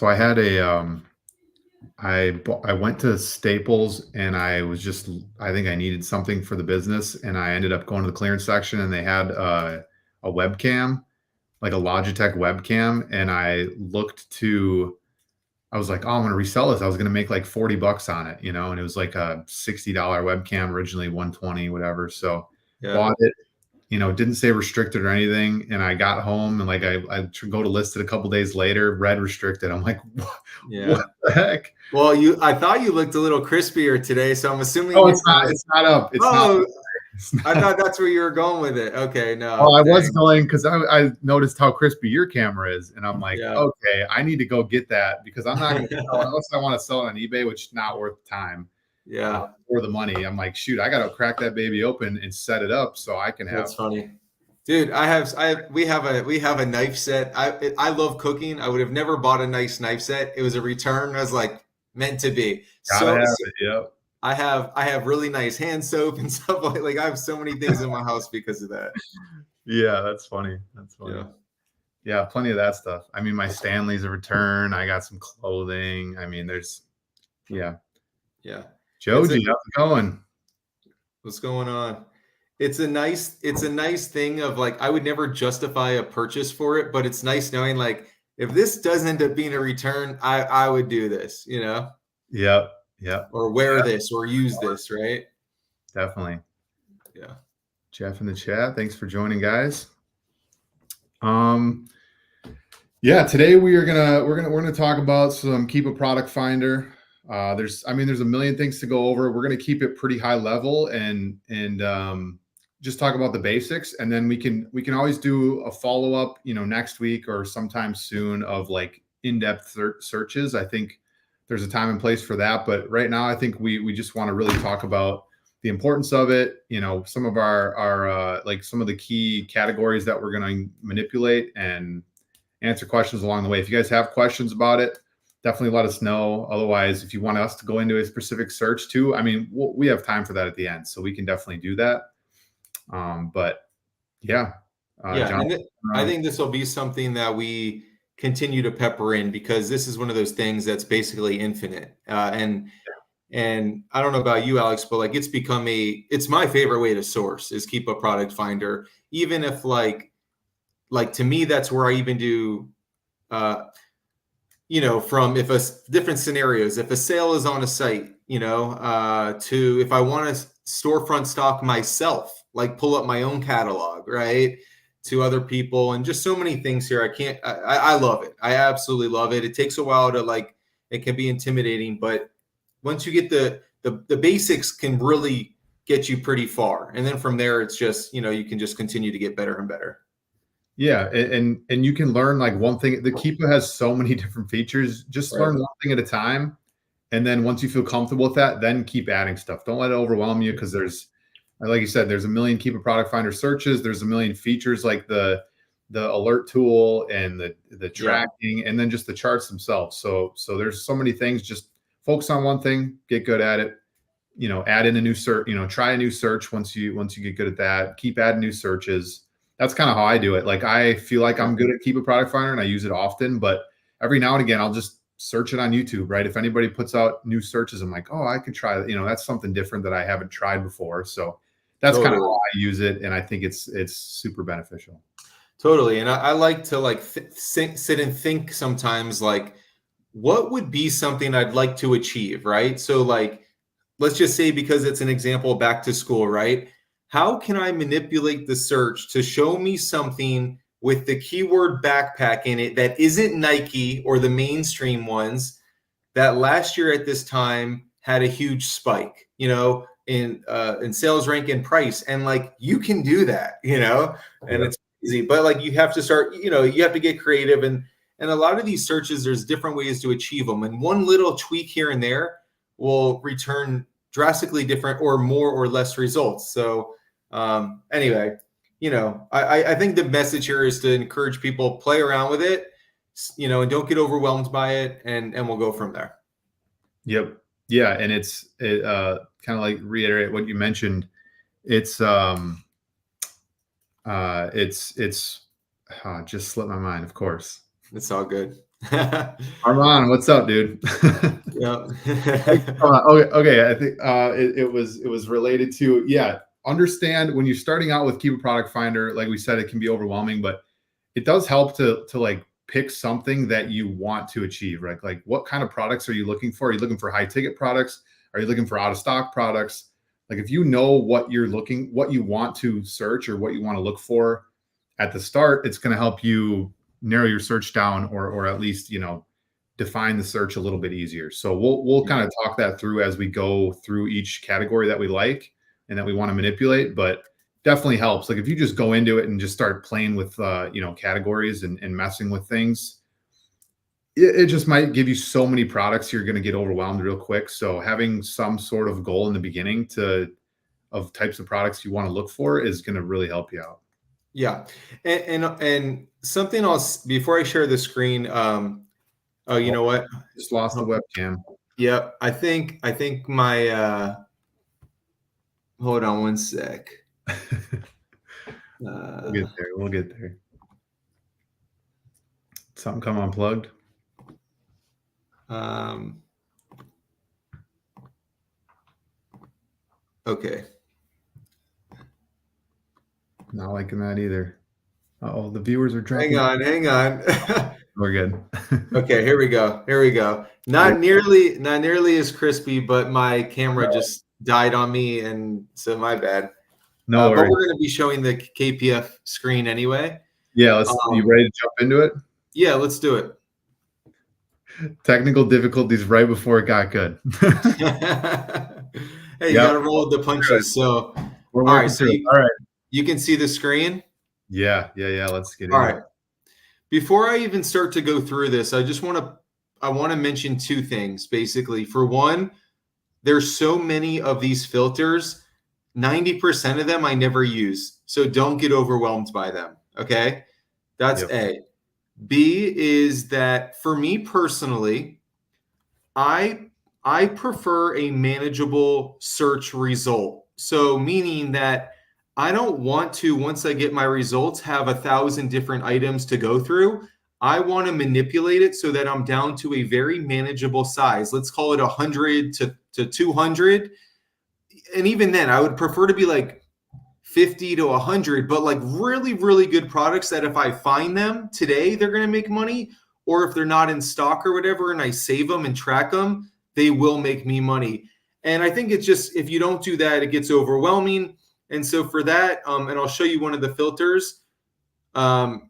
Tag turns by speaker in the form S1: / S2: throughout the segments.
S1: So I had I went to Staples and I think I needed something for the business, and I ended up going to the clearance section and they had a webcam, like a Logitech webcam, and I was like, oh, I'm gonna resell this. I was gonna make like 40 bucks on it, and it was like a $60 webcam, originally 120, whatever. So
S2: Yeah.
S1: bought it, didn't say restricted or anything. And I got home and like I go to list it a couple days later, read restricted. I'm like, what
S2: Yeah.
S1: the heck?
S2: Well, I thought you looked a little crispier today, so I'm assuming
S1: Oh,
S2: you.
S1: it's not up. It's not.
S2: Oh,
S1: It's
S2: I
S1: not.
S2: thought that's where you were going with it. Okay,
S1: Well,
S2: no,
S1: I was
S2: dang.
S1: going because I noticed how crispy your camera is, and I'm like,
S2: Yeah,
S1: okay, I need to go get that because I'm not going to sell it unless I want to sell it on eBay, which is not worth the time
S2: yeah,
S1: or the money. I'm like, shoot, I got to crack that baby open and set it up so I can have.
S2: that's funny, dude. We have a knife set. I love cooking. I would have never bought a nice knife set. It was a return. I was like, meant to be.
S1: Gotta
S2: So,
S1: have
S2: so
S1: it. Yep.
S2: I have really nice hand soap and stuff like I have so many things in my house because of that.
S1: Yeah, that's funny. That's funny.
S2: Yeah,
S1: Yeah, plenty of that stuff. I mean, my Stanley's a return. I got some clothing. I mean, yeah.
S2: yeah.
S1: Joji, how's it going?
S2: What's going on? It's a nice thing of like I would never justify a purchase for it, but it's nice knowing like if this does end up being a return, I would do this,
S1: Yep. Yep.
S2: or wear this or use this, right?
S1: Definitely.
S2: Yeah.
S1: Jeff in the chat. Thanks for joining, guys. Yeah, today we're gonna talk about some Keepa Product Finder. There's a million things to go over. We're gonna keep it pretty high level and just talk about the basics, and then we can always do a follow up, next week or sometime soon of like in-depth searches. I think there's a time and place for that, but right now I think we just want to really talk about the importance of it. Some of our like some of the key categories that we're going to manipulate and answer questions along the way. If you guys have questions about it, definitely let us know. Otherwise, if you want us to go into a specific search too, I mean, we have time for that at the end, so we can definitely do that. But yeah,
S2: Yeah,
S1: John,
S2: I think this will be something that we continue to pepper in because this is one of those things that's basically infinite. And I don't know about you, Alex, but like it's my favorite way to source is keep a product finder, even if like to me that's where I even do from if different scenarios, if a sale is on a site, to if I want to storefront stock myself, like pull up my own catalog, right, to other people, and just so many things here. I love it. I absolutely love it. It takes a while to like, it can be intimidating, but once you get the basics can really get you pretty far. And then from there, it's just, you can just continue to get better and better.
S1: Yeah, and you can learn like one thing. The Keepa has so many different features. Just learn one thing at a time, and then once you feel comfortable with that, then keep adding stuff. Don't let it overwhelm you because like you said, there's a million Keepa Product Finder searches. There's a million features like the alert tool and the tracking, and then just the charts themselves. So there's so many things. Just focus on one thing, get good at it. Add in a new search. Try a new search once you get good at that. Keep adding new searches. That's kind of how I do it. Like I feel like I'm good at Keepa Product Finder and I use it often, but every now and again I'll just search it on YouTube, right? If anybody puts out new searches, I'm like, oh, I could try that. That's something different that I haven't tried before. So that's kind of how I use it, and I think it's super beneficial.
S2: Totally. And I like to like sit and think sometimes like, what would be something I'd like to achieve, right? So like, let's just say, because it's an example, back to school, right? How can I manipulate the search to show me something with the keyword backpack in it that isn't Nike or the mainstream ones that last year at this time had a huge spike, in sales rank and price? And like, you can do that, and it's easy, but like you have to start, you have to get creative, and a lot of these searches, there's different ways to achieve them. And one little tweak here and there will return drastically different or more or less results. So anyway, I think the message here is to encourage people, play around with it, and don't get overwhelmed by it, and we'll go from there.
S1: Yep. Yeah. And it kind of like reiterate what you mentioned. It's just slipped my mind, of course.
S2: It's all good.
S1: Armand, what's up, dude?
S2: Yeah.
S1: Okay. I think it was related to, yeah. Understand when you're starting out with Keepa Product Finder, like we said, it can be overwhelming, but it does help to like pick something that you want to achieve, right? Like what kind of products are you looking for? Are you looking for high ticket products? Are you looking for out of stock products? Like if you know what you want to search or what you want to look for at the start, it's going to help you narrow your search down, or at least, define the search a little bit easier. So we'll kind of talk that through as we go through each category that we like and that we want to manipulate, but definitely helps. Like if you just go into it and just start playing with categories and messing with things, it just might give you so many products you're going to get overwhelmed real quick. So having some sort of goal in the beginning of types of products you want to look for is going to really help you out.
S2: Yeah. And something else before I share the screen. Oh, you know what?
S1: Just lost the webcam.
S2: Yep. I think my hold on one sec.
S1: We'll get there. We'll get there. Something come unplugged.
S2: Okay.
S1: Not liking that either. Oh, the viewers are dropping.
S2: Hang on.
S1: We're good.
S2: Okay, here we go. Not nearly as crispy, but my camera just died on me, and so my bad.
S1: No worries.
S2: But we're going to be showing the KPF screen anyway.
S1: Yeah, you ready to jump into it?
S2: Yeah, let's do it.
S1: Technical difficulties right before it got good.
S2: Hey, you got to roll with the punches. So,
S1: all right, so
S2: you can see the screen?
S1: Yeah. Let's get
S2: all right. Before I even start to go through this, I want to mention two things, basically. For one, there's so many of these filters, 90% of them I never use. So don't get overwhelmed by them, okay? That's A. B is that for me personally, I prefer a manageable search result. So meaning that I don't want to, once I get my results, have 1,000 different items to go through. I want to manipulate it so that I'm down to a very manageable size. Let's call it 100 to 200. And even then, I would prefer to be like 50 to 100, but like really, really good products that if I find them today, they're going to make money. Or if they're not in stock or whatever, and I save them and track them, they will make me money. And I think it's just, if you don't do that, it gets overwhelming. And so for that, and I'll show you one of the filters. I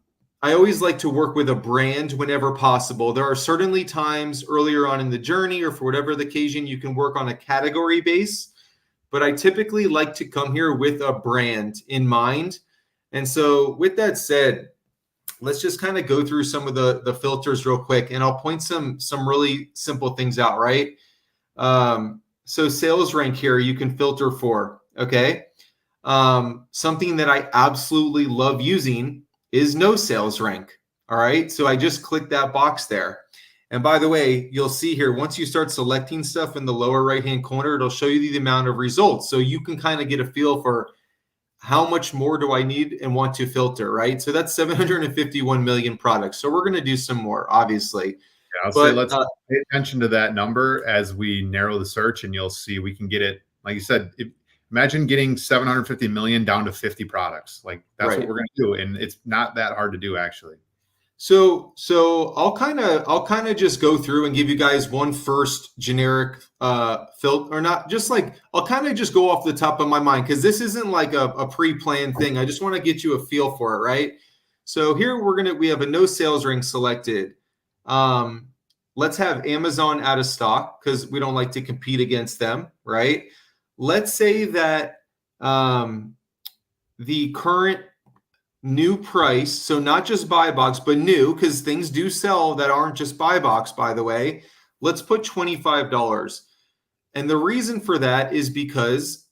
S2: always like to work with a brand whenever possible. There are certainly times earlier on in the journey or for whatever the occasion, you can work on a category base. But I typically like to come here with a brand in mind. And so with that said, let's just kind of go through some of the filters real quick, and I'll point some really simple things out, right? So sales rank here, you can filter for, okay? Something that I absolutely love using is no sales rank, all right? So I just click that box there. And by the way, you'll see here, once you start selecting stuff in the lower right-hand corner, it'll show you the amount of results. So you can kind of get a feel for how much more do I need and want to filter, right? So that's 751 million products. So we're going to do some more, obviously.
S1: Yeah, I'll say let's pay attention to that number as we narrow the search, and you'll see we can get it. Like you said, imagine getting 750 million down to 50 products. Like that's what we're going to do. And it's not that hard to do, actually.
S2: So I'll kind of just go through and give you guys one first generic filter, or not, just like I'll kind of just go off the top of my mind, because this isn't like a pre-planned thing. I just want to get you a feel for it, right? So here we have a no sales rank selected. Let's have Amazon out of stock because we don't like to compete against them, right? Let's say that the current new price, so not just buy box, but new, because things do sell that aren't just buy box, by the way. Let's put $25. And the reason for that is because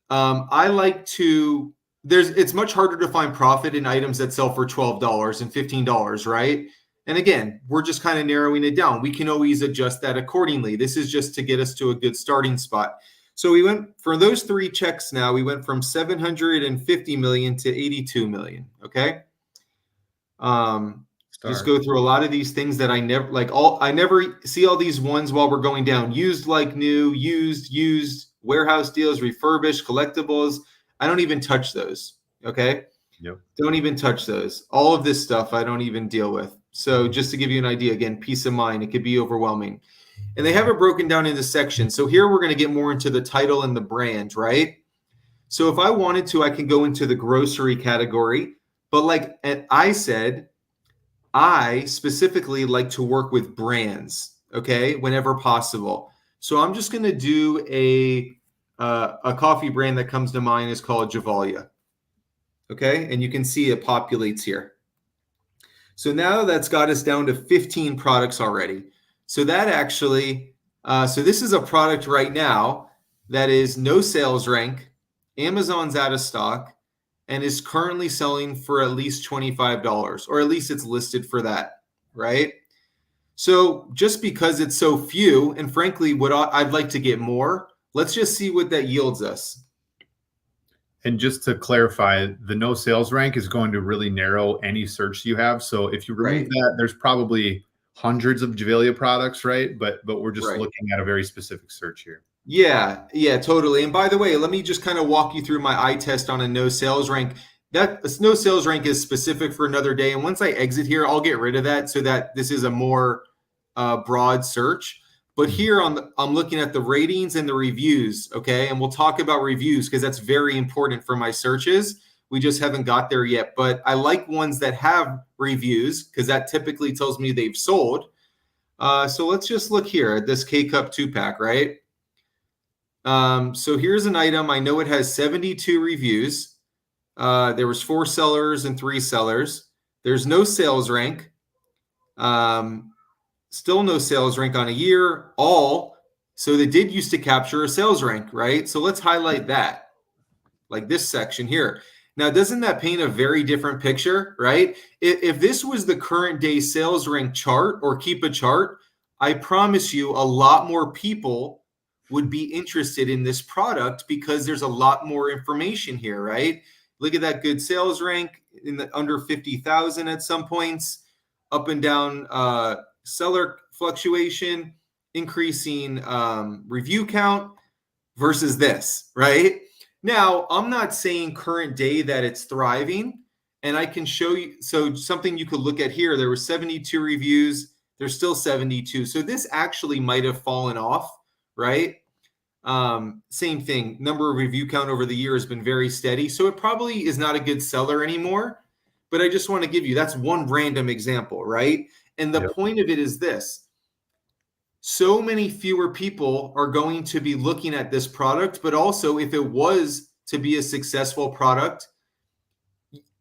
S2: I like to, it's much harder to find profit in items that sell for $12 and $15, right? And again, we're just kind of narrowing it down. We can always adjust that accordingly. This is just to get us to a good starting spot. So we went for those three checks. Now we went from 750 million to 82 million. Okay. Just
S1: Start.
S2: go through a lot of these things that I never like. I never see all these ones while we're going down. Used like new, used, warehouse deals, refurbished, collectibles. I don't even touch those. Okay.
S1: Yep.
S2: Don't even touch those. All of this stuff I don't even deal with. So just to give you an idea, again, peace of mind, it could be overwhelming. And they have it broken down into sections. So here we're going to get more into the title and the brand, right? So if I wanted to, I can go into the grocery category. But like I said, I specifically like to work with brands, okay, whenever possible. So I'm just going to do a coffee brand that comes to mind is called Javalia, okay, and you can see it populates here. So now that's got us down to 15 products already. So that actually, so this is a product right now that is no sales rank, Amazon's out of stock, and is currently selling for at least $25, or at least it's listed for that, right? So just because it's so few, and frankly, what I'd like to get more, let's just see what that yields us.
S1: And just to clarify, the no sales rank is going to really narrow any search you have. So if you remove that, there's probably hundreds of Javalia products, right? But we're just looking at a very specific search here.
S2: Yeah, totally. And by the way, let me just kind of walk you through my eye test on a no sales rank. That no sales rank is specific for another day. And once I exit here, I'll get rid of that so that this is a more broad search. But here I'm looking at the ratings and the reviews, okay? And we'll talk about reviews because that's very important for my searches. We just haven't got there yet. But I like ones that have reviews because that typically tells me they've sold. So let's just look here at this K-Cup 2-pack, right? So here's an item. I know it has 72 reviews. There was 4 sellers and 3 sellers. There's no sales rank. Still no sales rank on a year. All. So they did used to capture a sales rank, right? So let's highlight that, like this section here. Now, doesn't that paint a very different picture, right? If this was the current day sales rank chart or Keepa chart, I promise you a lot more people would be interested in this product because there's a lot more information here, right? Look at that good sales rank in the under 50,000 at some points, up and down seller fluctuation, increasing review count versus this, right? Now, I'm not saying current day that it's thriving, and I can show you. So something you could look at here, there were 72 reviews. There's still 72. So this actually might have fallen off, right? Same thing. Number of review count over the year has been very steady. So it probably is not a good seller anymore. But I just want to give you, that's one random example, right? And the point of it is this. So many fewer people are going to be looking at this product, but also if it was to be a successful product,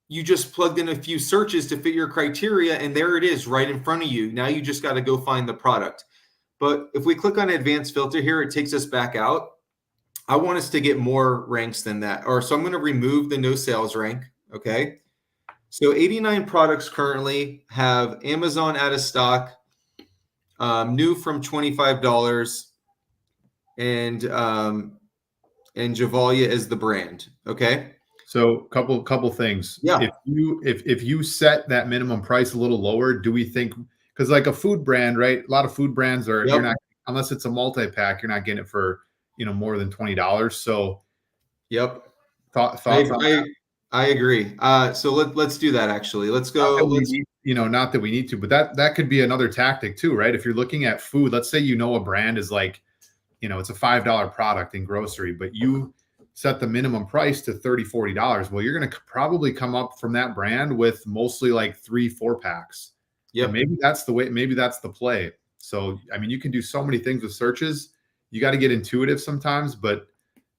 S2: you just plugged in a few searches to fit your criteria, and there it is right in front of you. Now you just got to go find the product. But if we click on advanced filter here, it takes us back out. I want us to get more ranks than that. So I'm going to remove the no sales rank, okay? So 89 products currently have Amazon out of stock, new from $25, and Javalia is the brand. Okay.
S1: So couple things.
S2: Yeah.
S1: If you set that minimum price a little lower, do we think, because like a food brand, right? A lot of food brands are you're not, unless it's a multi-pack, you're not getting it for more than $20. So thoughts on that?
S2: I agree. So let's do that actually. Let's go.
S1: Not that we need to, but that could be another tactic too, right? If you're looking at food, let's say a brand is like, it's a $5 product in grocery, but you set the minimum price to $30, $40. Well, you're going to probably come up from that brand with mostly like 3-4 packs. Yeah, maybe that's the way. Maybe that's the play. So I mean, you can do so many things with searches. You got to get intuitive sometimes, but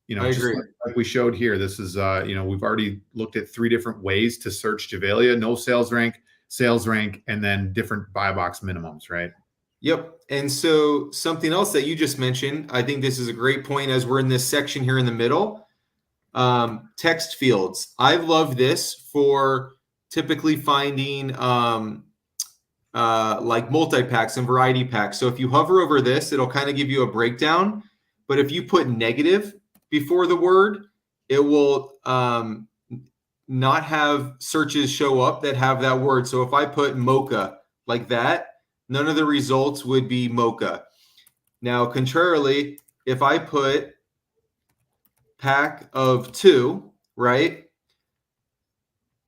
S1: just like we showed here, this is, we've already looked at 3 different ways to search Javalia: no sales rank, sales rank, and then different buy box minimums, right?
S2: Yep. And so something else that you just mentioned, I think this is a great point as we're in this section here in the middle, text fields. I love this for typically finding like multi-packs and variety packs. So if you hover over this, it'll kind of give you a breakdown. But if you put negative before the word, it will not have searches show up that have that word. So if I put mocha like that, none of the results would be mocha. Now, contrarily, if I put pack of 2, right?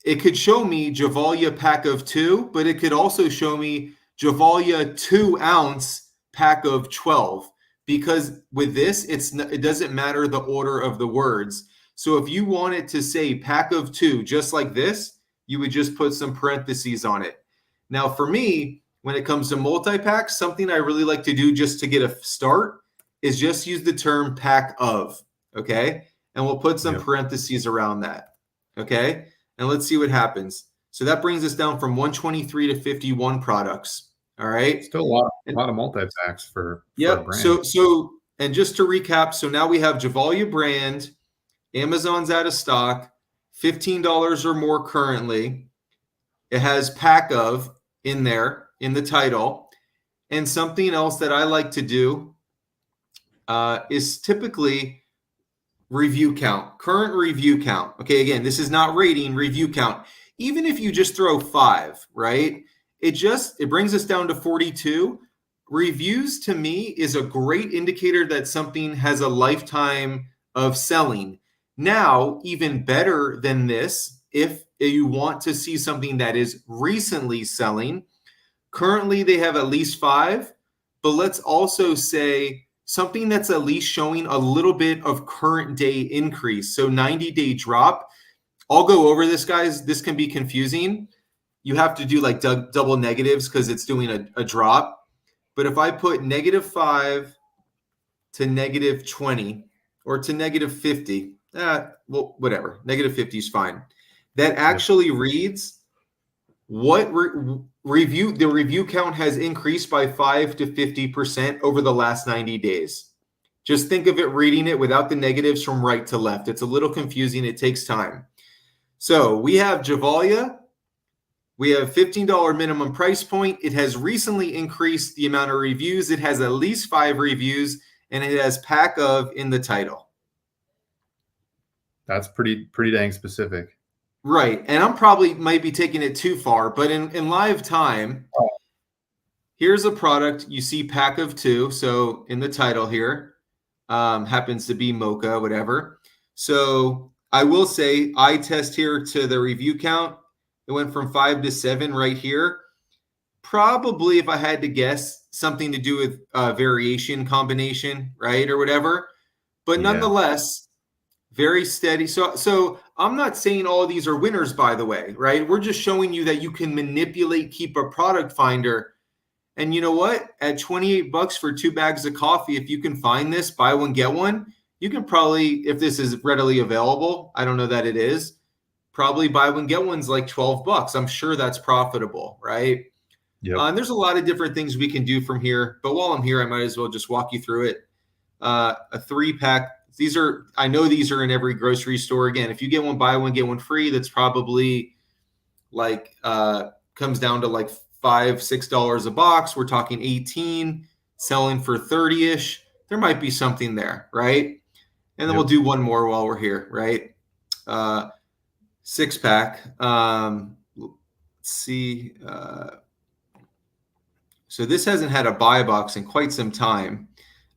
S2: It could show me Javalia pack of 2, but it could also show me Javalia 2-ounce pack of 12, because with this, it doesn't matter the order of the words. So if you wanted to say pack of 2 just like this, you would just put some parentheses on it. Now, for me, when it comes to multi-packs, something I really like to do just to get a start is just use the term pack of, okay? And we'll put some parentheses around that, okay? And let's see what happens. So that brings us down from 123 to 51 products. All right.
S1: Still a lot of multi-packs for
S2: a
S1: brand.
S2: So and just to recap, so now we have Javalia brand, Amazon's out of stock, $15 or more currently. It has pack of in there in the title. And something else that I like to do is typically review count, current review count. Okay, again, this is not rating, review count. Even if you just throw 5, right? It brings us down to 42. Reviews to me is a great indicator that something has a lifetime of selling. Now, even better than this, if you want to see something that is recently selling, currently they have at least 5, but let's also say something that's at least showing a little bit of current day increase. So 90-day drop. I'll go over this, guys. This can be confusing. You have to do like double negatives because it's doing a drop. But if I put -5 to -20 or to -50, well, whatever, -50 is fine. That actually reads what the review count has increased by 5 to 50% over the last 90 days. Just think of it reading it without the negatives from right to left. It's a little confusing. It takes time. So we have Javalia. We have $15 minimum price point. It has recently increased the amount of reviews. It has at least 5 reviews, and it has pack of in the title.
S1: That's pretty dang specific.
S2: Right. And I'm probably might be taking it too far, but in live time, here's a product. You see pack of 2. So in the title here, happens to be mocha, whatever. So I will say eye test here to the review count. It went from 5 to 7 right here. Probably, if I had to guess, something to do with variation combination, right, or whatever. But nonetheless, very steady. So I'm not saying all of these are winners, by the way, right? We're just showing you that you can manipulate Keepa Product Finder. And you know what? At $28 for 2 bags of coffee, if you can find this, buy one, get one, you can probably, if this is readily available, I don't know that it is, probably buy one, get one's like $12. I'm sure that's profitable, right? And there's a lot of different things we can do from here. But while I'm here, I might as well just walk you through it. A 3-pack. I know these are in every grocery store. Again, if you get one, buy one, get one free, that's probably like comes down to like $5, $6 a box. We're talking 18, selling for 30-ish. There might be something there, right? And then we'll do one more while we're here, right? 6-pack. Let's see. So this hasn't had a buy box in quite some time.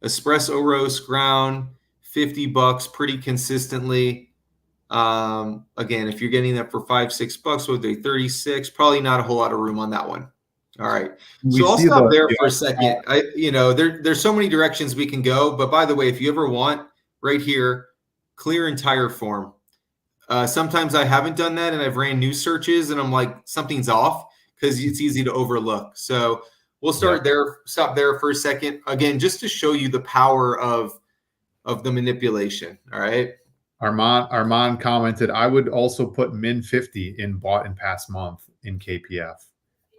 S2: Espresso roast ground, $50 pretty consistently. Again, if you're getting that for $5, $6, what they 36, probably not a whole lot of room on that one. All right. So I'll stop there for a second. There's so many directions we can go. But by the way, if you ever want, right here, clear entire form. Sometimes I haven't done that and I've ran new searches and I'm like, something's off because it's easy to overlook. So we'll stop there for a second. Again, just to show you the power of the manipulation. All right.
S1: Armand commented, I would also put min 50 in bought in past month in KPF.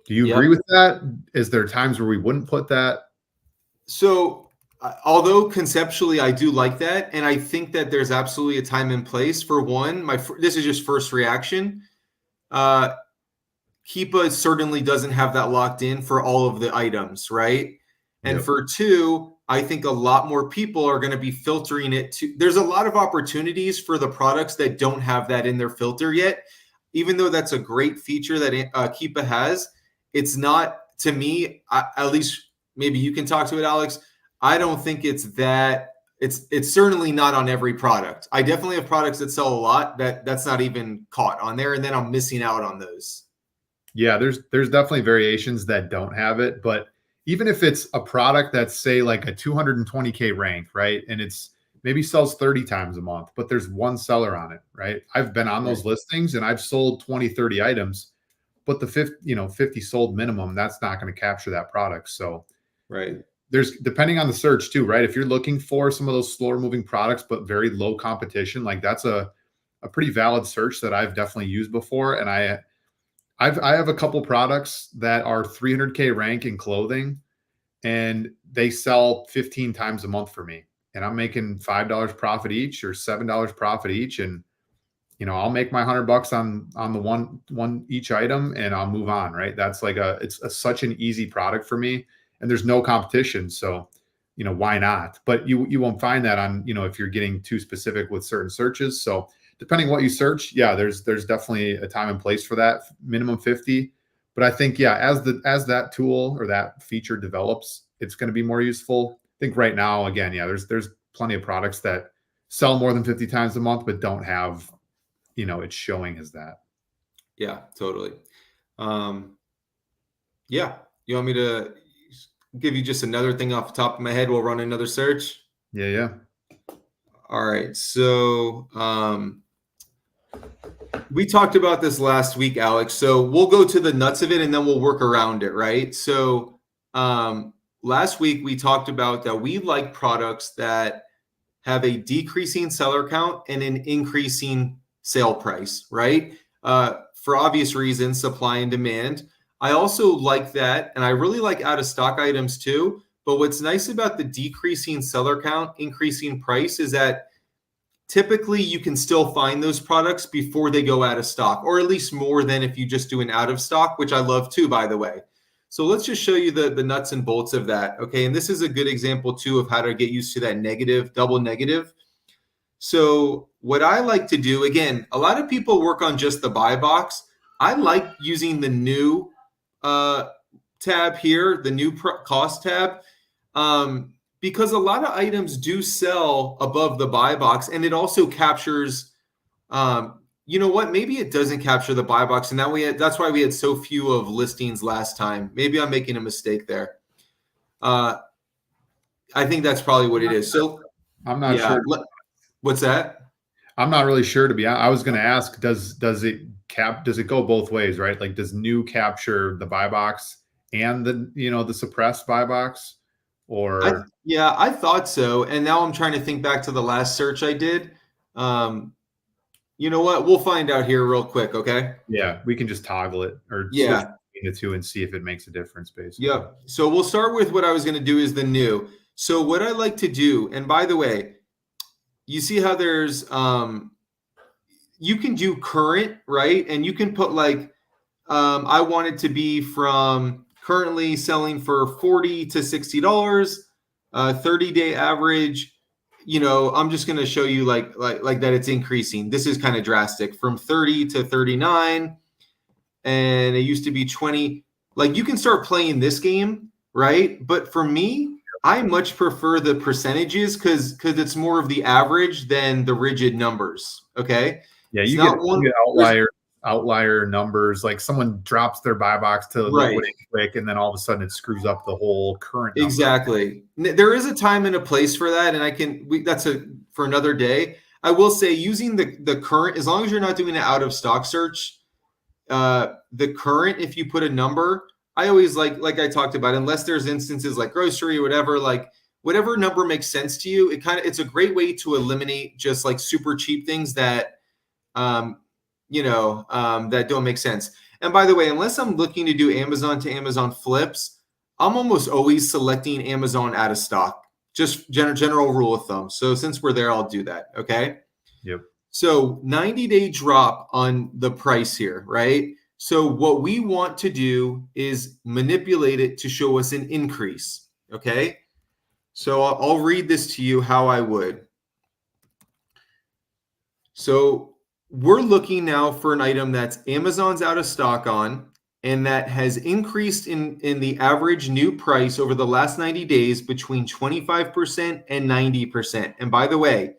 S1: Do you agree with that? Is there times where we wouldn't put that?
S2: So although conceptually I do like that, and I think that there's absolutely a time and place. For one, this is just first reaction. Keepa certainly doesn't have that locked in for all of the items, right? And for 2, I think a lot more people are going to be filtering it to, there's a lot of opportunities for the products that don't have that in their filter yet. Even though that's a great feature that Keepa has, it's not, to me, at least maybe you can talk to it, Alex. I don't think it's that. It's certainly not on every product. I definitely have products that sell a lot that's not even caught on there, and then I'm missing out on those.
S1: Yeah, there's definitely variations that don't have it, but even if it's a product that's say like a 220K rank, right? And it's maybe sells 30 times a month, but there's one seller on it, right? I've been on those listings and I've sold 20, 30 items, but the 50 sold minimum, that's not going to capture that product. So
S2: Right.
S1: there's, depending on the search too, right? If you're looking for some of those slower moving products, but very low competition, like that's a pretty valid search that I've definitely used before. And I have a couple products that are 300K rank in clothing and they sell 15 times a month for me. And I'm making $5 profit each or $7 profit each. And, I'll make my $100 on the one each item and I'll move on. Right. That's like such an easy product for me and there's no competition. So, why not? But you won't find that on, if you're getting too specific with certain searches. So depending what you search, yeah, there's definitely a time and place for that minimum 50. But I think, yeah, as that tool or that feature develops, it's going to be more useful. I think right now, again, yeah, there's plenty of products that sell more than 50 times a month, but don't have, it's showing as that.
S2: Yeah, totally. Yeah. You want me to give you just another thing off the top of my head? We'll run another search.
S1: Yeah.
S2: All right. So we talked about this last week, Alex. So we'll go to the nuts of it and then we'll work around it, right? So last week we talked about that we like products that have a decreasing seller count and an increasing sale price, right? For obvious reasons, supply and demand. I also like that, and I really like out of stock items too. But what's nice about the decreasing seller count, increasing price is that typically you can still find those products before they go out of stock, or at least more than if you just do an out of stock, which I love too, by the way. So let's just show you the nuts and bolts of that. Okay, and this is a good example too of how to get used to that negative, double negative. So what I like to do, again, a lot of people work on just the buy box. I like using the new tab here, the new cost tab, because a lot of items do sell above the buy box, and it also captures, you know what, maybe it doesn't capture the buy box, and now that's why we had so few of listings last time. Maybe I'm making a mistake there. I think that's probably what it is. So
S1: I'm not sure.
S2: What's that?
S1: I'm not really sure, to be honest. I was going to ask, does it go both ways, right? Like, does new capture the buy box and the suppressed buy box, or?
S2: I thought so. And now I'm trying to think back to the last search I did. You know what? We'll find out here real quick. Okay.
S1: Yeah. We can just toggle it or switch between the two and see if it makes a difference, basically.
S2: Yep. So we'll start with what I was going to do is the new. So what I like to do, and by the way, you see how there's, you can do current, right? And you can put like, I want it to be from currently selling for $40 to $60, 30-day average. I'm just going to show you like that it's increasing. This is kind of drastic, from 30 to 39. And it used to be 20. Like, you can start playing this game, right? But for me, I much prefer the percentages because it's more of the average than the rigid numbers. Okay.
S1: Yeah, you get outlier numbers. Like someone drops their buy box to liquidate quick, and then all of a sudden it screws up the whole current number.
S2: Exactly. There is a time and a place for that, and that's for another day. I will say, using the current, as long as you're not doing an out of stock search, the current, if you put a number, I always like I talked about, unless there's instances like grocery or whatever, like whatever number makes sense to you, it's a great way to eliminate just like super cheap things that, that don't make sense. And by the way, unless I'm looking to do Amazon to Amazon flips, I'm almost always selecting Amazon out of stock, just general rule of thumb. So since we're there, I'll do that. Okay.
S1: Yep.
S2: So 90-day drop on the price here, right? So what we want to do is manipulate it to show us an increase, okay? So I'll read this to you how I would. So we're looking now for an item that's Amazon's out of stock on and that has increased in the average new price over the last 90 days between 25% and 90%. And by the way,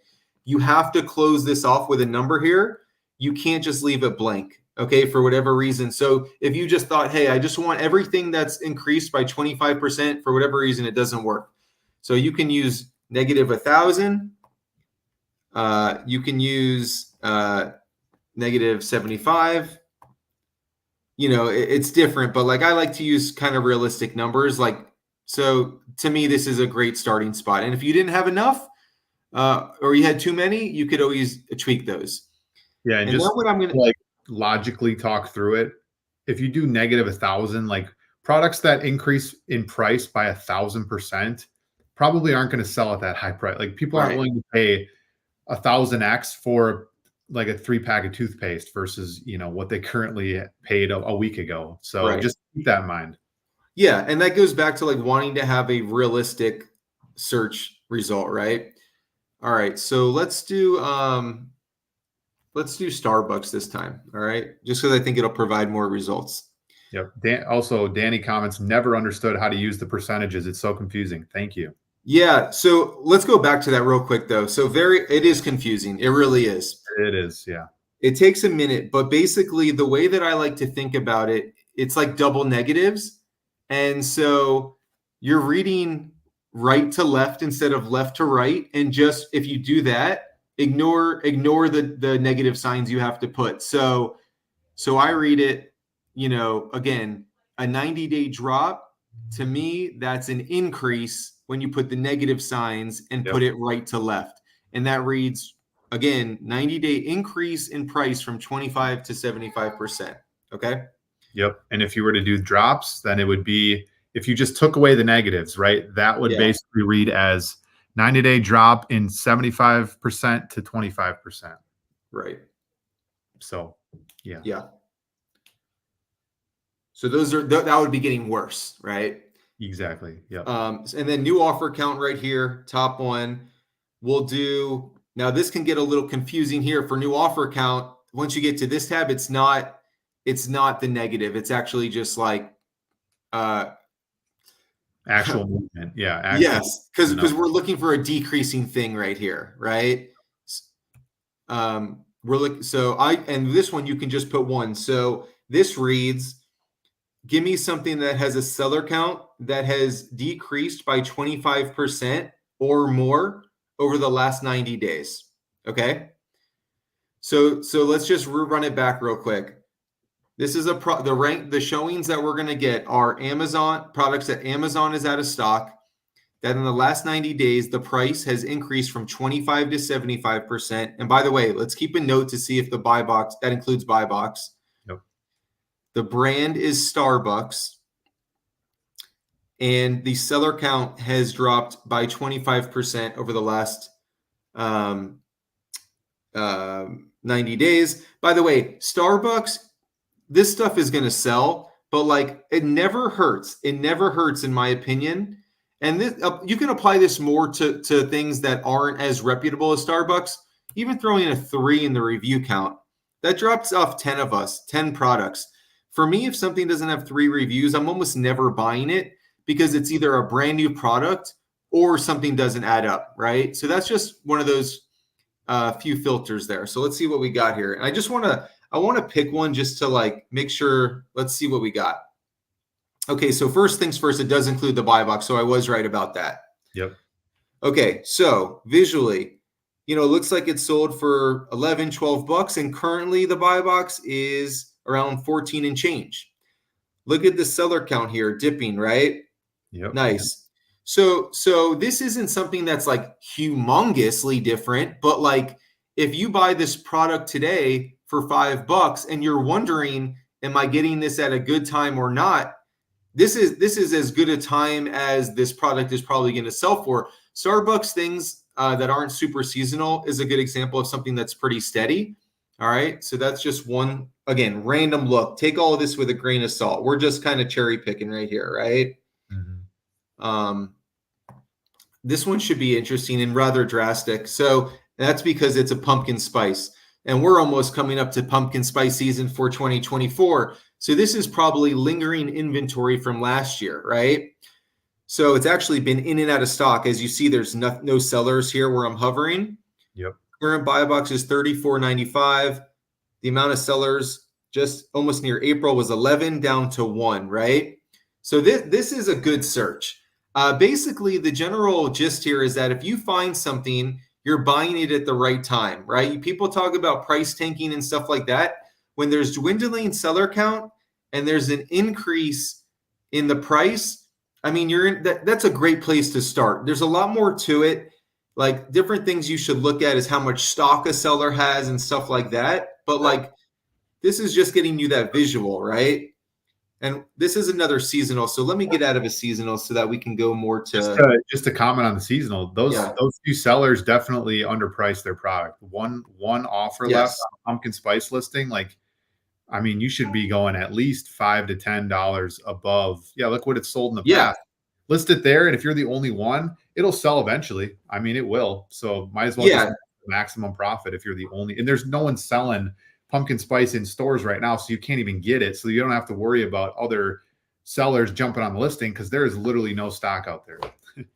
S2: you have to close this off with a number here. You can't just leave it blank, okay, for whatever reason. So if you just thought, hey, I just want everything that's increased by 25%, for whatever reason, it doesn't work. So you can use negative 1,000. You can use negative 75. You know, it's different, but like I like to use kind of realistic numbers. Like, so to me, this is a great starting spot. And if you didn't have enough or you had too many, you could always tweak those.
S1: Yeah, and just what I'm gonna like logically talk through it. If you do negative 1,000, like products that increase in price by 1,000% probably aren't going to sell at that high price. Like people aren't willing to pay 1,000x for like a 3-pack of toothpaste versus, you know, what they currently paid a week ago. So just keep that in mind.
S2: Yeah, and that goes back to like wanting to have a realistic search result, right? All right, so let's do Starbucks this time. All right, just because I think it'll provide more results.
S1: Yep. Also, Danny comments, never understood how to use the percentages. It's so confusing. Thank you.
S2: Yeah, so let's go back to that real quick though. So it is confusing. It really is.
S1: It is, yeah.
S2: It takes a minute, but basically the way that I like to think about it, it's like double negatives. And so you're reading right to left instead of left to right. And just if you do that, ignore the negative signs you have to put. So I read it, you know, again, a 90-day drop, to me, that's an increase when you put the negative signs and put it right to left. And that reads, again, 90-day increase in price from 25 to 75%. Okay.
S1: Yep. And if you were to do drops, then it would be, if you just took away the negatives, right? That would basically read as 90-day drop in 75% to 25%.
S2: Right.
S1: So, yeah.
S2: Yeah. So that would be getting worse, right?
S1: Exactly. Yeah.
S2: And then new offer count right here, top one. We'll do, now this can get a little confusing here for new offer count. Once you get to this tab, it's not the negative. It's actually just like
S1: actual movement. Yeah.
S2: Yes, because we're looking for a decreasing thing right here, right? We're looking, and this one you can just put 1. So this reads, give me something that has a seller count that has decreased by 25% or more over the last 90 days. Okay. So let's just run it back real quick. This is the showings that we're going to get are Amazon products that Amazon is out of stock, that in the last 90 days, the price has increased from 25 to 75%. And by the way, let's keep a note to see if the buy box, that includes buy box. The brand is Starbucks, and the seller count has dropped by 25% over the last 90 days. By the way, Starbucks, this stuff is going to sell, but like it never hurts. It never hurts, in my opinion. And this, you can apply this more to things that aren't as reputable as Starbucks. Even throwing a 3 in the review count, that drops off 10 products. For me, if something doesn't have 3 reviews, I'm almost never buying it because it's either a brand new product or something doesn't add up, right? So that's just one of those few filters there. So let's see what we got here. And I want to pick one just to like make sure. Let's see what we got. Okay, so first things first, it does include the buy box. So I was right about that.
S1: Yep.
S2: Okay, so visually, you know, it looks like it's sold for 11, 12 bucks. And currently the buy box is around 14 and change. Look at the seller count here, dipping, right?
S1: Yep.
S2: Nice. So this isn't something that's like humongously different, but like if you buy this product today for $5 and you're wondering, am I getting this at a good time or not? This is as good a time as this product is probably going to sell for. Starbucks things that aren't super seasonal is a good example of something that's pretty steady. All right. So that's just one, again, random look. Take all of this with a grain of salt. We're just kind of cherry picking right here, right?
S1: Mm-hmm.
S2: This one should be interesting and rather drastic. So that's because it's a pumpkin spice. And we're almost coming up to pumpkin spice season for 2024. So this is probably lingering inventory from last year, right? So it's actually been in and out of stock. As you see, there's no sellers here where I'm hovering.
S1: Yep.
S2: Current buy box is $34.95. The amount of sellers just almost near April was 11 down to 1, right? So this is a good search. Basically, the general gist here is that if you find something, you're buying it at the right time, right? People talk about price tanking and stuff like that. When there's dwindling seller count and there's an increase in the price, I mean, that's a great place to start. There's a lot more to it. Like different things you should look at is how much stock a seller has and stuff like that. But like, this is just getting you that visual, right? And this is another seasonal. So let me get out of a seasonal so that we can go more to
S1: just to comment on the seasonal. Those two sellers definitely underpriced their product. One offer left on pumpkin spice listing. Like, I mean, you should be going at least $5 to $10 above. Yeah, look what it's sold in the past. List it there, and if you're the only one, it'll sell eventually. I mean, it will. So might as well just maximum profit if you're the only. And there's no one selling pumpkin spice in stores right now, so you can't even get it. So you don't have to worry about other sellers jumping on the listing because there is literally no stock out there.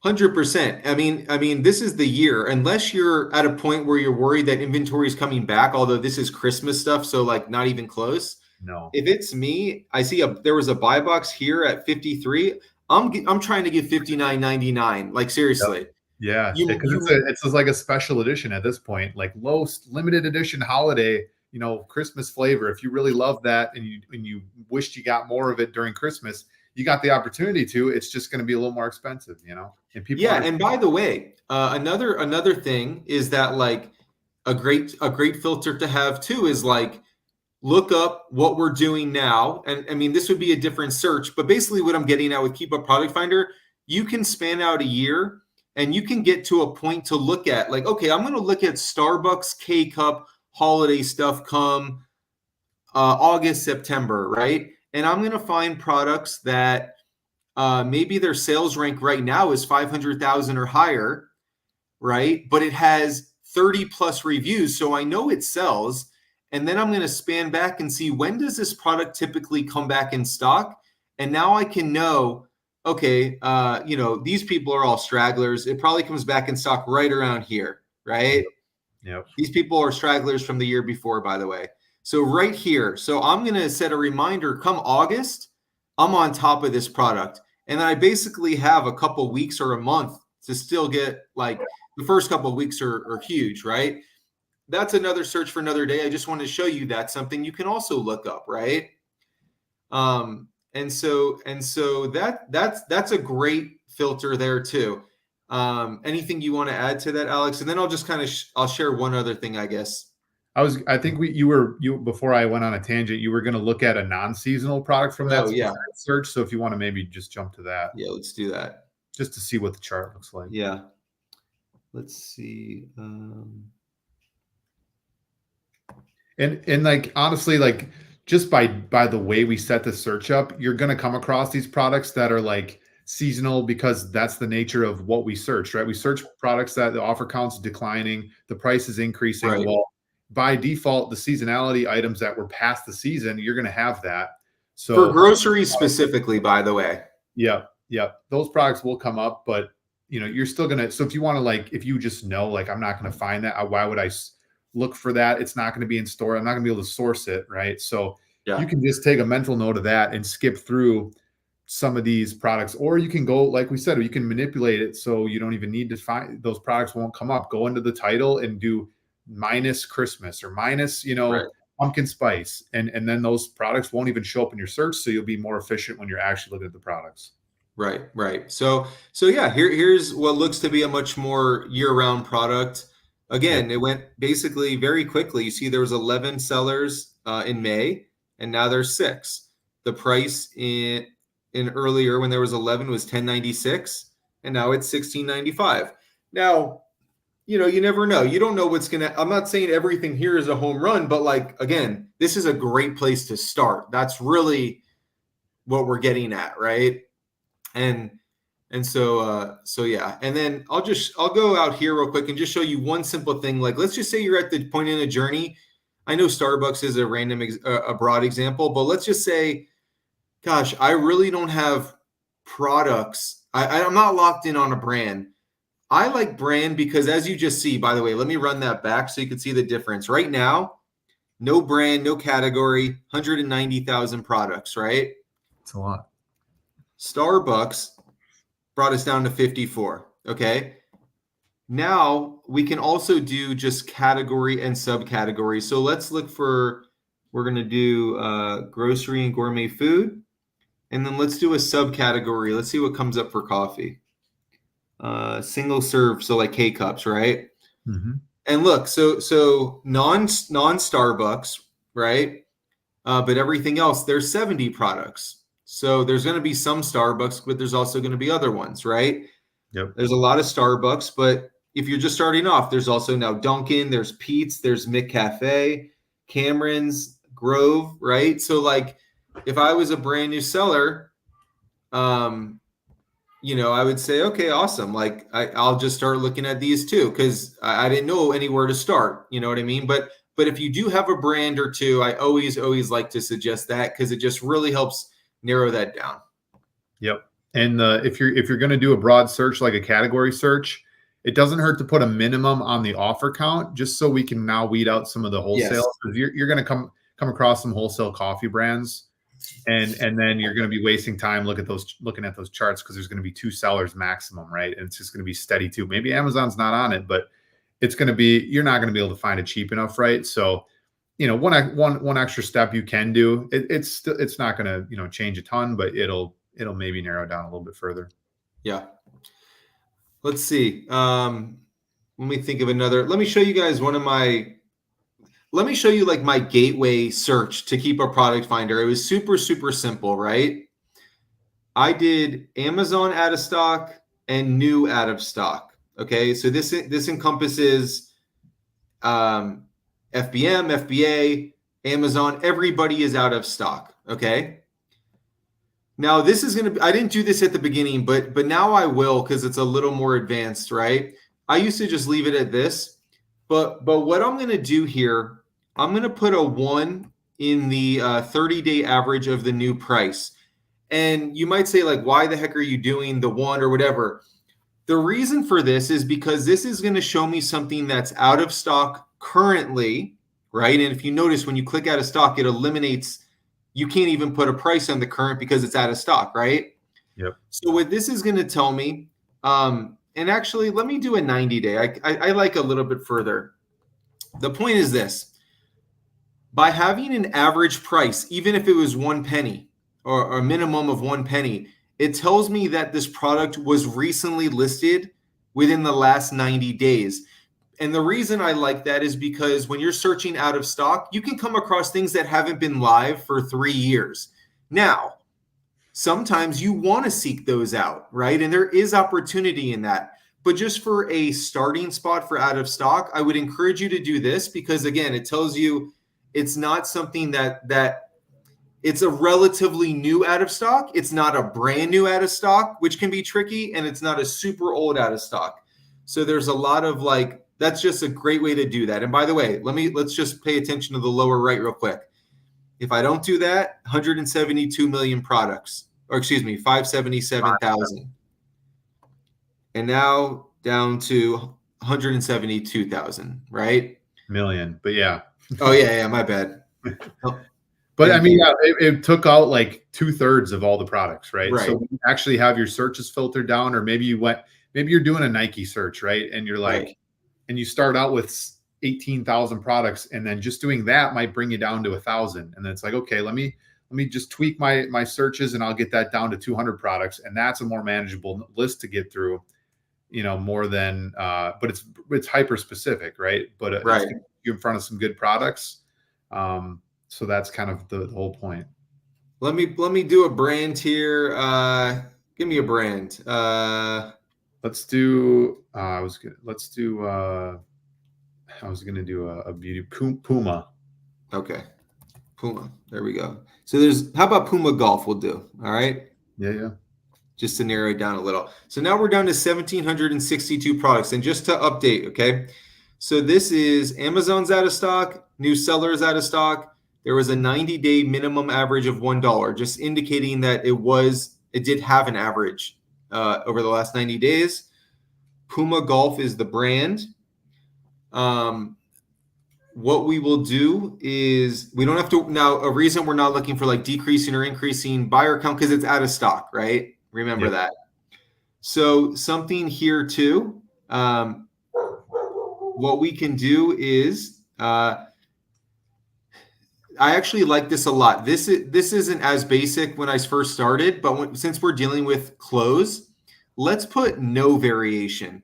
S2: 100%. I mean, this is the year. Unless you're at a point where you're worried that inventory is coming back, although this is Christmas stuff, so like not even close.
S1: No.
S2: If it's me, I see there was a buy box here at 53. I'm trying to get $59.99. Like seriously.
S1: Yep. Yeah, because it's like a special edition at this point, like limited edition holiday. You know, Christmas flavor. If you really love that and you wished you got more of it during Christmas, you got the opportunity to. It's just going to be a little more expensive, you know. And people.
S2: Yeah, and by the way, another thing is that like a great filter to have too is like look up what we're doing now. And I mean, this would be a different search, but basically what I'm getting at with Keepa Product Finder, you can span out a year and you can get to a point to look at like, okay, I'm going to look at Starbucks K-Cup holiday stuff come August, September, right? And I'm going to find products that maybe their sales rank right now is 500,000 or higher, right? But it has 30 plus reviews. So I know it sells. And then I'm going to span back and see when does this product typically come back in stock? And now I can know, okay, you know, these people are all stragglers. It probably comes back in stock right around here, right?
S1: Yep.
S2: These people are stragglers from the year before, by the way. So right here. So I'm going to set a reminder come August, I'm on top of this product. And then I basically have a couple weeks or a month to still get like the first couple of weeks are huge, right? That's another search for another day. I just wanted to show you that's something you can also look up, right? And so that's a great filter there too. Anything you want to add to that, Alex? And then I'll just kind of I'll share one other thing, I guess.
S1: I think you before I went on a tangent, you were going to look at a non-seasonal product from that search. So if you want to maybe just jump to that.
S2: Yeah, let's do that.
S1: Just to see what the chart looks like.
S2: Yeah. Let's see.
S1: And like honestly, like just by the way we set the search up, you're going to come across these products that are like seasonal because that's the nature of what we search, right? We search products that the offer count's declining, the price is increasing.
S2: Right.
S1: Well, by default, the seasonality items that were past the season, you're going to have that. So
S2: for groceries specifically, by the way.
S1: Yeah. Those products will come up, but you know, you're still going to, so if you want to like, if you just know, like, I'm not going to find that, why would I look for that? It's not going to be in store. I'm not going to be able to source it. Right. So you can just take a mental note of that and skip through some of these products, or you can go, like we said, or you can manipulate it. So you don't even need to find those products won't come up. Go into the title and do minus Christmas or minus, you know, pumpkin spice. And then those products won't even show up in your search. So you'll be more efficient when you're actually looking at the products.
S2: Right. So yeah, here's what looks to be a much more year-round product. Again, it went basically very quickly. You see there was 11 sellers in May, and now there's 6. The price in earlier when there was 11 was $10.96, and now it's $16.95. Now, you know, you never know. You don't know what's going to, I'm not saying everything here is a home run, but like, again, this is a great place to start. That's really what we're getting at, right? And And so yeah. And then I'll go out here real quick and just show you one simple thing. Like, let's just say you're at the point in a journey. I know Starbucks is a random, a broad example, but let's just say, gosh, I really don't have products. I'm not locked in on a brand. I like brand because, as you just see, by the way, let me run that back so you can see the difference. Right now, no brand, no category, 190,000 products, right?
S1: It's a lot.
S2: Starbucks brought us down to 54. Okay. Now we can also do just category and subcategory. So let's look for, we're going to do grocery and gourmet food. And then let's do a subcategory. Let's see what comes up for coffee. Single serve, so like K cups, right?
S1: Mm-hmm.
S2: And look, so non Starbucks, right? But everything else, there's 70 products. So there's going to be some Starbucks, but there's also going to be other ones, right?
S1: Yep.
S2: There's a lot of Starbucks, but if you're just starting off, there's also now Dunkin', there's Pete's, there's McCafe, Cameron's, Grove, right? So like, if I was a brand new seller, I would say, okay, awesome. Like I'll just start looking at these too, because I didn't know anywhere to start. You know what I mean? But if you do have a brand or two, I always like to suggest that, because it just really helps narrow that down.
S1: Yep. And if you're going to do a broad search, like a category search, it doesn't hurt to put a minimum on the offer count, just so we can now weed out some of the wholesale.
S2: Yes.
S1: You're going to come across some wholesale coffee brands, and then you're going to be wasting time looking at those charts, because there's going to be 2 sellers maximum, right? And it's just going to be steady too. Maybe Amazon's not on it, but it's going to be, you're not going to be able to find it cheap enough, right? So, one extra step you can do. It's not going to change a ton, but it'll maybe narrow down a little bit further.
S2: Yeah. Let's see. Let me think of another. Let me show you guys let me show you like my gateway search to Keepa Product Finder. It was super, super simple, right? I did Amazon out of stock and new out of stock. Okay. So this encompasses FBM, FBA, Amazon. Everybody is out of stock. Okay. Now this is going to be, I didn't do this at the beginning, but now I will, because it's a little more advanced, right? I used to just leave it at this, but what I'm going to do here, I'm going to put a 1 in the 30-day average of the new price. And you might say, like, why the heck are you doing the 1 or whatever? The reason for this is because this is going to show me something that's out of stock currently, right? And if you notice, when you click out of stock, it eliminates, you can't even put a price on the current because it's out of stock, right?
S1: Yep.
S2: So what this is going to tell me, and actually, let me do a 90-day. I like a little bit further. The point is this: by having an average price, even if it was 1 penny or a minimum of 1 penny, it tells me that this product was recently listed within the last 90 days. And the reason I like that is because when you're searching out of stock, you can come across things that haven't been live for 3 years. Now, sometimes you want to seek those out, right? And there is opportunity in that. But just for a starting spot for out of stock, I would encourage you to do this, because again, it tells you it's not something that it's a relatively new out of stock. It's not a brand new out of stock, which can be tricky, and it's not a super old out of stock. So there's a lot of like, that's just a great way to do that. And by the way, let's just pay attention to the lower right real quick. If I don't do that, 172 million products, or excuse me, 577,000. And now down to 172,000, right?
S1: Million, but yeah.
S2: Oh yeah, my bad.
S1: But I mean, yeah, it took out like 2/3 of all the products, right?
S2: Right.
S1: So you actually have your searches filtered down, or maybe you're doing a Nike search, right? And you're like,
S2: Right.
S1: and you start out with 18,000 products, and then just doing that might bring you down to 1,000. And then it's like, okay, let me just tweak my searches, and I'll get that down to 200 products, and that's a more manageable list to get through. More than, but it's hyper specific, right? But it's
S2: Right.
S1: gonna put you in front of some good products. So that's kind of the whole point.
S2: Let me do a brand here. Give me a brand.
S1: Let's do. I was gonna do a beauty Puma.
S2: Okay, Puma. There we go. So how about Puma Golf? We'll do. All right.
S1: Yeah.
S2: just to narrow it down a little. So now we're down to 1,762 products. And just to update, okay? So this is Amazon's out of stock, new sellers out of stock. There was a 90-day minimum average of $1, just indicating that it did have an average over the last 90 days. Puma Golf is the brand. What we will do is we don't have to now. A reason we're not looking for like decreasing or increasing buyer count because it's out of stock, right? Remember that. So something here too. What we can do is I actually like this a lot. This isn't as basic when I first started, but since we're dealing with close, let's put no variation.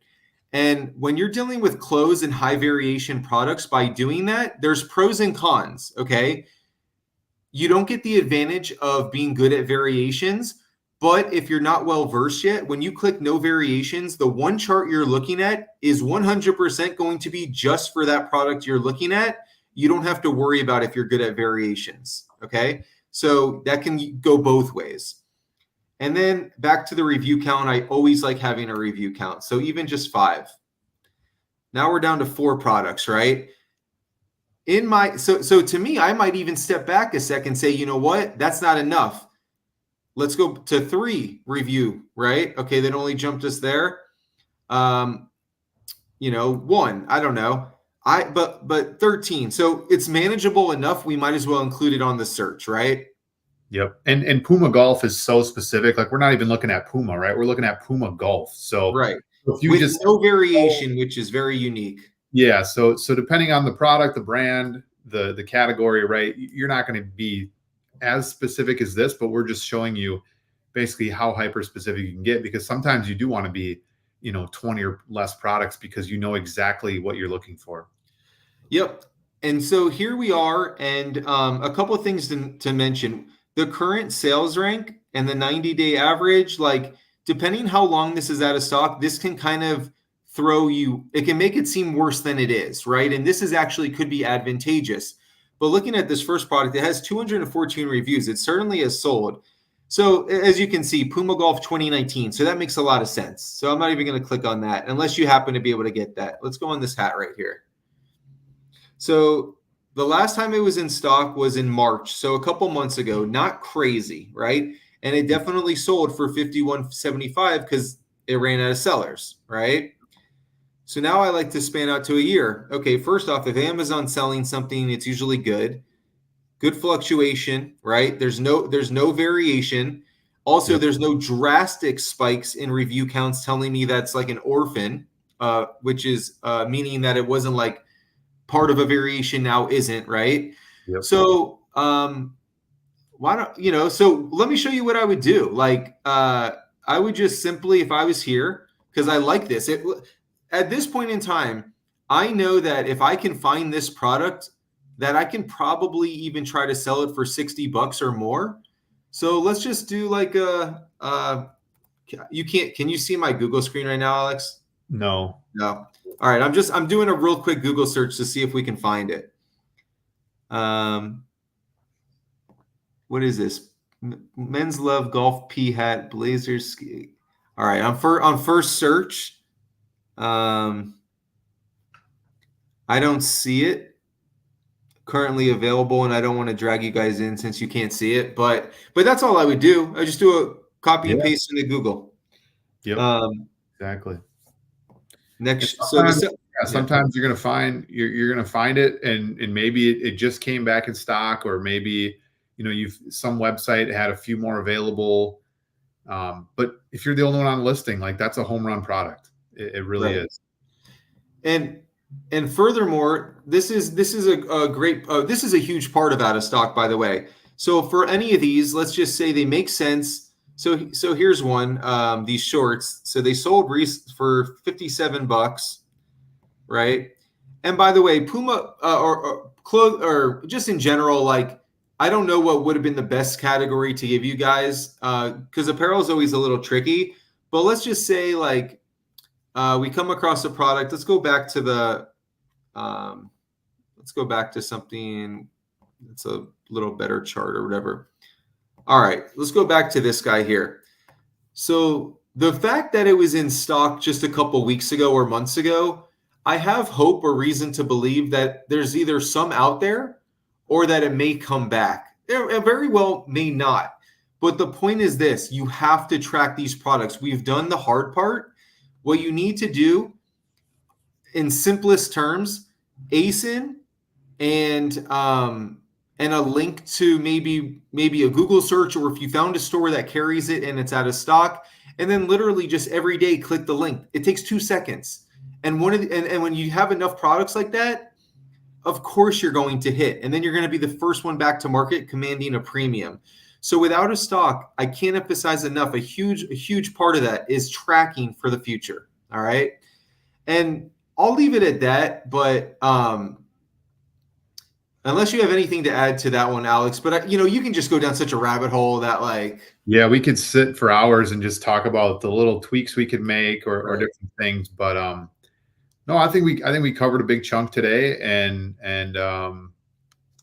S2: And when you're dealing with close and high variation products, by doing that, there's pros and cons, okay? You don't get the advantage of being good at variations, but if you're not well versed yet, when you click no variations, the one chart you're looking at is 100% going to be just for that product you're looking at. You don't have to worry about if you're good at variations, okay? So that can go both ways. And then back to the review count, I always like having a review count. So even just 5. Now we're down to 4 products, right? So to me, I might even step back a second and say, you know what? That's not enough. Let's go to 3 review, right? Okay, that only jumped us there. 1, I don't know. But 13. So it's manageable enough. We might as well include it on the search, right?
S1: Yep. And Puma Golf is so specific. Like we're not even looking at Puma, right? We're looking at Puma Golf. So
S2: right.
S1: If you
S2: with
S1: just
S2: no variation, which is very unique.
S1: Yeah. So depending on the product, the brand, the category, right? You're not going to be as specific as this, but we're just showing you basically how hyper specific you can get, because sometimes you do want to be, 20 or less products because you know exactly what you're looking for.
S2: Yep. And so here we are. And a couple of things to mention. The current sales rank and the 90-day average, like depending how long this is out of stock, this can kind of it can make it seem worse than it is, right? And this is actually could be advantageous. But looking at this first product, it has 214 reviews. It certainly has sold. So as you can see, Puma Golf 2019. So that makes a lot of sense. So I'm not even going to click on that unless you happen to be able to get that. Let's go on this hat right here. So the last time it was in stock was in March. So a couple months ago, not crazy, right? And it definitely sold for $51.75 because it ran out of sellers, right? So now I like to span out to a year. Okay, first off, if Amazon's selling something, it's usually good fluctuation, right? There's no variation. Also, there's no drastic spikes in review counts telling me that's like an orphan, which is meaning that it wasn't like part of a variation now isn't, right?
S1: Yep.
S2: So why don't so let me show you what I would do. Like I would just simply, if I was here, because I like this, at this point in time, I know that if I can find this product, that I can probably even try to sell it for $60 or more. So let's just do like can you see my Google screen right now, Alex?
S1: No.
S2: All right. I'm doing a real quick Google search to see if we can find it. What is this? Men's Love Golf P hat Blazers ski. All right. On first search. I don't see it currently available, and I don't want to drag you guys in since you can't see it. But that's all I would do. I just do a copy and paste into Google.
S1: Yep. Exactly.
S2: Next,
S1: sometimes you're gonna find it, and maybe it just came back in stock, or maybe some website had a few more available. But if you're the only one on the listing, like that's a home run product. It really is.
S2: And furthermore, this is a great this is a huge part of out of stock, by the way. So for any of these, let's just say they make sense. So here's one, these shorts. So they sold for $57, right? And by the way, Puma or just in general, like I don't know what would have been the best category to give you guys because apparel is always a little tricky. But let's just say like we come across a product. Let's go back to something that's a little better chart or whatever. All right, let's go back to this guy here. So the fact that it was in stock just a couple weeks ago or months ago, I have hope or reason to believe that there's either some out there or that it may come back. It very well may not. But the point is this, you have to track these products. We've done the hard part. What you need to do in simplest terms, ASIN and a link to maybe a Google search, or if you found a store that carries it and it's out of stock, and then literally just every day click the link. It takes 2 seconds. And when you have enough products like that, of course you're going to hit, and then you're going to be the first one back to market commanding a premium. So without a stock, I can't emphasize enough, a huge part of that is tracking for the future. All right. And I'll leave it at that, but unless you have anything to add to that one, Alex, but you can just go down such a rabbit hole that
S1: yeah, we could sit for hours and just talk about the little tweaks we could make or
S2: Right.
S1: different things. But no, I think we covered a big chunk today, and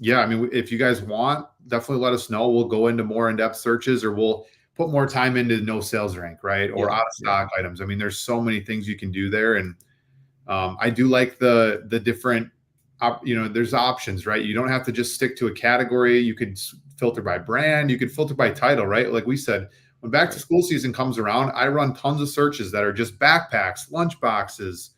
S1: yeah, I mean, if you guys want, definitely let us know. We'll go into more in-depth searches, or we'll put more time into no sales rank, right? Or
S2: Yeah,
S1: out of stock items. I mean, there's so many things you can do there, and I do like the different, there's options, right? You don't have to just stick to a category. You could filter by brand. You could filter by title, right? Like we said, when back to school season comes around, I run tons of searches that are just backpacks, lunch boxes,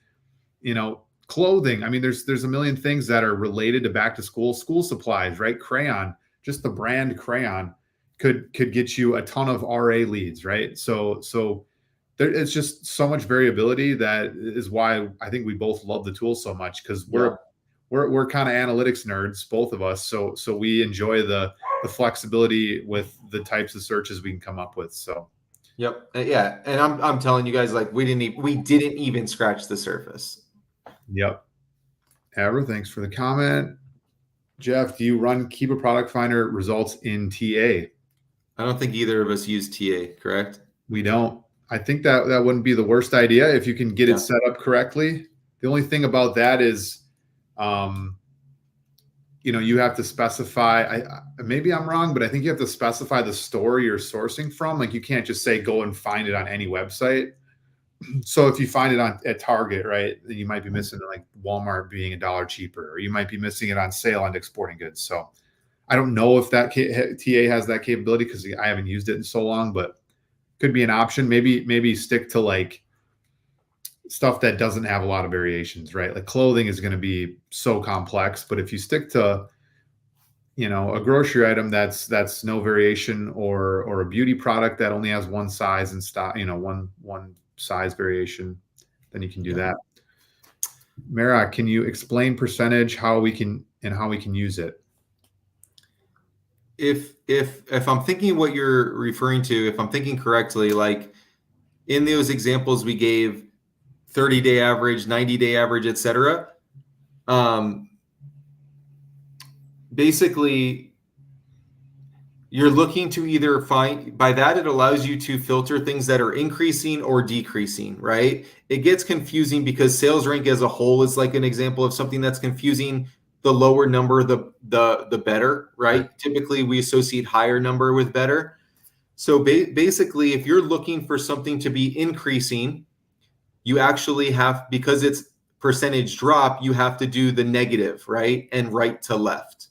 S1: clothing. I mean, there's a million things that are related to back to school supplies, right? Crayon, just the brand crayon could get you a ton of RA leads, right? So it's just so much variability. That is why I think we both love the tool so much, because we're kind of analytics nerds, both of us. So we enjoy the flexibility with the types of searches we can come up with. So
S2: yep, yeah, and I'm telling you guys, we didn't even scratch the surface.
S1: Yep. Ever, thanks for the comment. Jeff, do you run Keepa Product Finder results in TA?
S2: I don't think either of us use TA, correct?
S1: We don't. I think that wouldn't be the worst idea if you can get it set up correctly. The only thing about that is, you have to specify, maybe I'm wrong, but I think you have to specify the store you're sourcing from. Like, you can't just say, go and find it on any website. So if you find it at Target, right, then you might be missing like Walmart being $1 cheaper, or you might be missing it on sale on Exporting Goods. So I don't know if that TA has that capability, because I haven't used it in so long, but could be an option. Maybe stick to like stuff that doesn't have a lot of variations, right? Like clothing is going to be so complex, but if you stick to a grocery item that's no variation, or a beauty product that only has one size and stock, one size variation, then you can do that. Mara, can you explain percentage, how we can use it?
S2: If I'm thinking what you're referring to, if I'm thinking correctly, like in those examples we gave, 30-day average, 90-day average, etc. Basically, you're looking to either find, by that it allows you to filter things that are increasing or decreasing, right? It gets confusing because sales rank as a whole is like an example of something that's confusing. The lower number, the better, right? Typically, we associate higher number with better. So basically, if you're looking for something to be increasing, you actually have, because it's percentage drop, you have to do the negative, right? And right to left.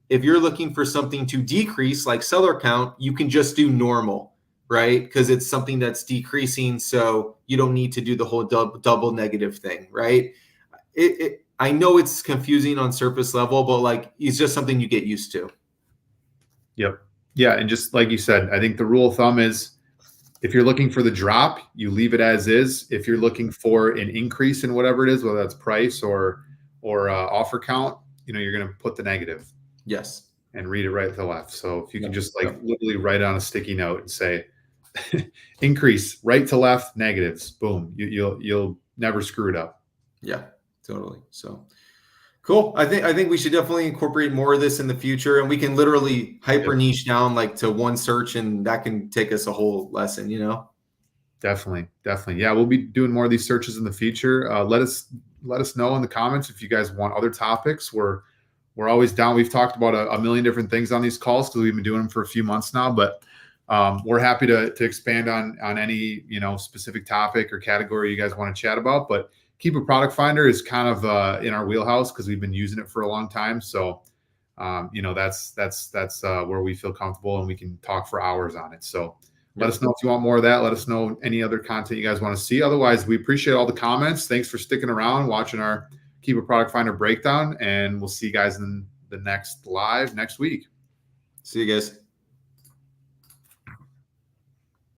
S2: If you're looking for something to decrease, like seller count, you can just do normal, right? Because it's something that's decreasing, so you don't need to do the whole double negative thing, right? I know it's confusing on surface level, but it's just something you get used to.
S1: Yep. Yeah, and just like you said, I think the rule of thumb is, if you're looking for the drop, you leave it as is. If you're looking for an increase in whatever it is, whether that's price or offer count, you're going to put the negative.
S2: Yes.
S1: And read it right to the left. So if you can just literally write on a sticky note and say, increase, right to left, negatives, boom, you'll never screw it up.
S2: Yeah, totally. So cool. I think we should definitely incorporate more of this in the future, and we can literally hyper niche down to one search, and that can take us a whole lesson,
S1: Definitely. Yeah, we'll be doing more of these searches in the future. Let us know in the comments if you guys want other topics. We're always down. We've talked about a million different things on these calls because we've been doing them for a few months now, but We're happy to expand on any, you know, specific topic or category you guys want to chat about, but Keepa Product Finder is kind of in our wheelhouse because we've been using it for a long time. So, you know, that's where we feel comfortable and we can talk for hours on it. So let us know if you want more of that. Let us know any other content you guys want to see. Otherwise, we appreciate all the comments. Thanks for sticking around, watching our Keepa Product Finder breakdown, and we'll see you guys in the next live next week.
S2: See you guys.